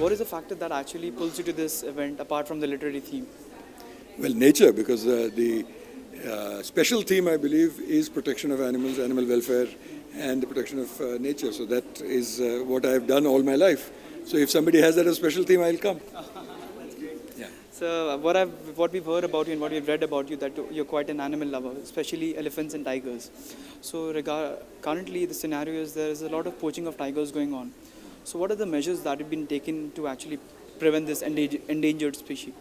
what is the factor that actually pulls you to this event apart from the literary theme? Well, nature, because the special theme, I believe, is protection of animals, animal welfare, and the protection of nature. So that is what I have done all my life. So if somebody has that as a special theme, I'll come. Yeah. So what we've heard about you and what we've read about you, that you're quite an animal lover, especially elephants and tigers. So currently the scenario is there is a lot of poaching of tigers going on. So what are the measures that have been taken to actually prevent this endangered species?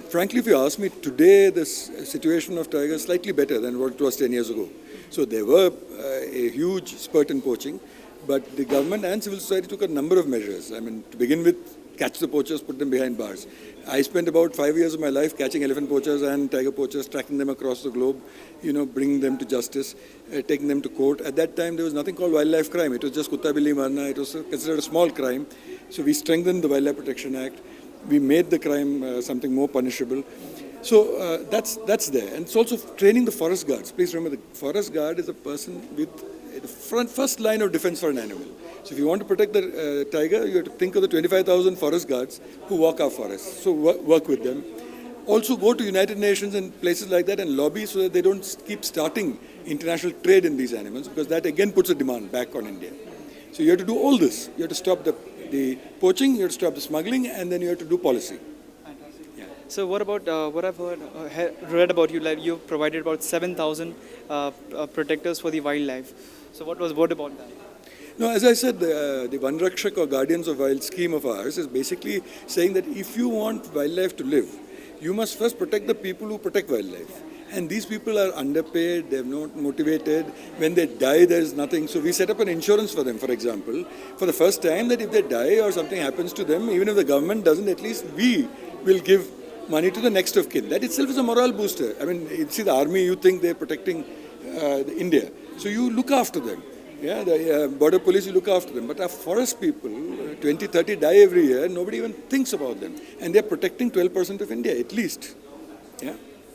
Frankly, if you ask me, today the situation of tigers is slightly better than what it was 10 years ago. So there were a huge spurt in poaching, but the government and civil society took a number of measures. I mean, to begin with, catch the poachers, put them behind bars. I spent about 5 years of my life catching elephant poachers and tiger poachers, tracking them across the globe, bringing them to justice, taking them to court. At that time, there was nothing called wildlife crime. It was just kutta billi marna. It was considered a small crime. So we strengthened the Wildlife Protection Act. We made the crime something more punishable. So that's there. And it's also training the forest guards. Please remember, the forest guard is a person with the first line of defense for an animal. So if you want to protect the tiger, you have to think of the 25,000 forest guards who walk our forests. So work with them. Also go to United Nations and places like that and lobby so that they don't keep starting international trade in these animals, because that again puts a demand back on India. So you have to do all this. You have to stop the poaching, you have to stop the smuggling, and then you have to do policy. Fantastic. Yeah. So what about what I've read about you? Like you've provided about 7,000 protectors for the wildlife. So what about that? No, as I said, the Van Rakshak or Guardians of Wild scheme of ours is basically saying that if you want wildlife to live, you must first protect the people who protect wildlife. And these people are underpaid, they're not motivated. When they die, there is nothing. So we set up an insurance for them, for example, for the first time, that if they die or something happens to them, even if the government doesn't, at least we will give money to the next of kin. That itself is a morale booster. I mean, you see the army, you think they're protecting India. So you look after them. Yeah, the border police, you look after them. But our forest people, 20, 30 die every year, nobody even thinks about them. And they're protecting 12% of India, at least. Yeah.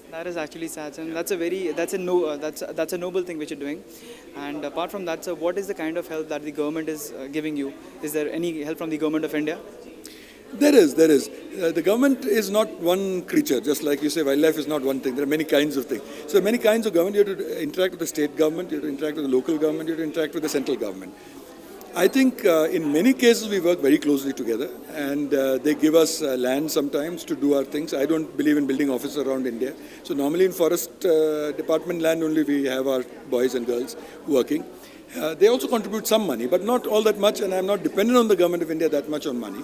That is actually sad, and that's a noble thing which you're doing. And apart from that, so what is the kind of help that the government is giving you? Is there any help from the government of India? There is. The government is not one creature, just like you say, wildlife is not one thing. There are many kinds of things. So many kinds of government. You have to interact with the state government, you have to interact with the local government, you have to interact with the central government. I think in many cases we work very closely together, and they give us land sometimes to do our things. I don't believe in building offices around India. So normally in forest department land only we have our boys and girls working. They also contribute some money, but not all that much, and I'm not dependent on the government of India that much on money.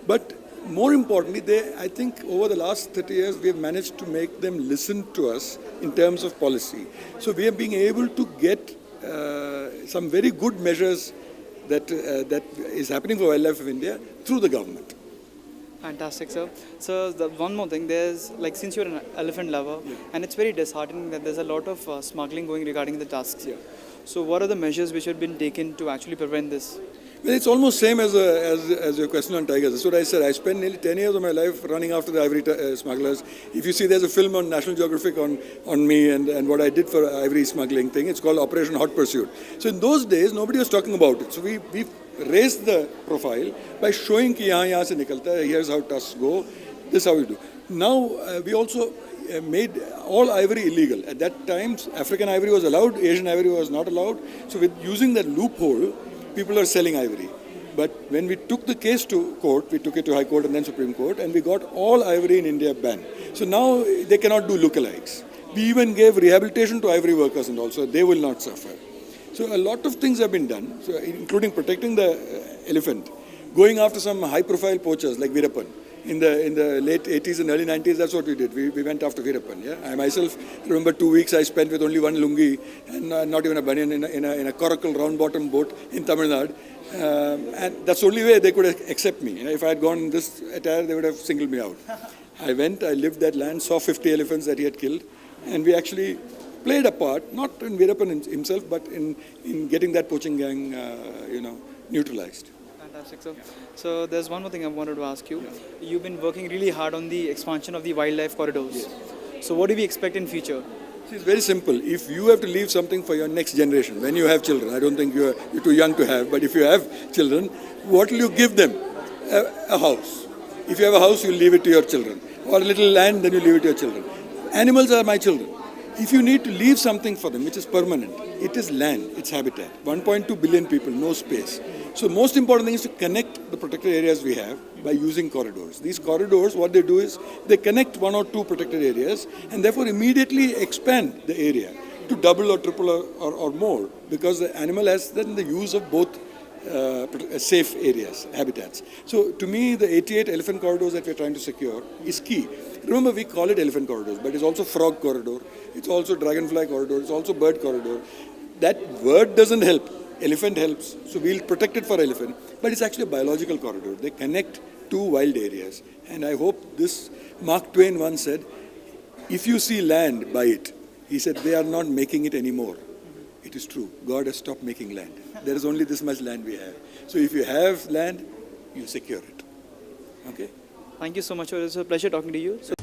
But more importantly, I think over the last 30 years we have managed to make them listen to us in terms of policy. So we are being able to get some very good measures that is happening for wildlife of India through the government. Fantastic, sir. So one more thing, there's like, since you're an elephant lover, and it's very disheartening that there's a lot of smuggling going regarding the tusks. Yeah. So what are the measures which have been taken to actually prevent this? Well, it's almost same as your question on tigers. That's what I said. I spent nearly 10 years of my life running after the ivory smugglers. If you see, there's a film on National Geographic on me and what I did for ivory smuggling thing. It's called Operation Hot Pursuit. So in those days, nobody was talking about it. So we raised the profile by showing कि यहाँ से निकलता है. Here's how tusks go. This is how we do. Now we also made all ivory illegal. At that time, African ivory was allowed, Asian ivory was not allowed. So with using that loophole, people are selling ivory. But when we took the case to court, we took it to High Court and then Supreme Court, and we got all ivory in India banned. So now they cannot do lookalikes. We even gave rehabilitation to ivory workers and also they will not suffer. So a lot of things have been done, so including protecting the elephant, going after some high-profile poachers like Veerappan. In the late 80s and early 90s, that's what we did. We went after Veerappan. Yeah? I myself remember 2 weeks I spent with only one lungi and not even a banyan in a coracle round-bottom boat in Tamil Nadu. And that's the only way they could accept me. You know, if I had gone this attire, they would have singled me out. I went, I lived that land, saw 50 elephants that he had killed, and we actually played a part, not in Veerappan himself, but in getting that poaching gang, neutralized. Fantastic, sir. So there's one more thing I wanted to ask you. Yeah. You've been working really hard on the expansion of the wildlife corridors. Yes. So what do we expect in future? See, it's very simple. If you have to leave something for your next generation, when you have children, I don't think you're too young to have, but if you have children, what will you give them? a house. If you have a house, you leave it to your children. Or a little land, then you leave it to your children. Animals are my children. If you need to leave something for them, which is permanent, it is land, it's habitat. 1.2 billion people, no space. So most important thing is to connect the protected areas we have by using corridors. These corridors, what they do is they connect one or two protected areas and therefore immediately expand the area to double or triple or more, because the animal has then the use of both safe areas, habitats. So to me, the 88 elephant corridors that we're trying to secure is key. Remember, we call it elephant corridors, but it's also frog corridor, it's also dragonfly corridor, it's also bird corridor. That word doesn't help. Elephant helps, so we'll protect it for elephant, but it's actually a biological corridor. They connect two wild areas. And I hope this, Mark Twain once said, if you see land, buy it. He said, they are not making it anymore. It is true. God has stopped making land. There is only this much land we have. So if you have land, you secure it. Okay? Thank you so much. It was a pleasure talking to you. So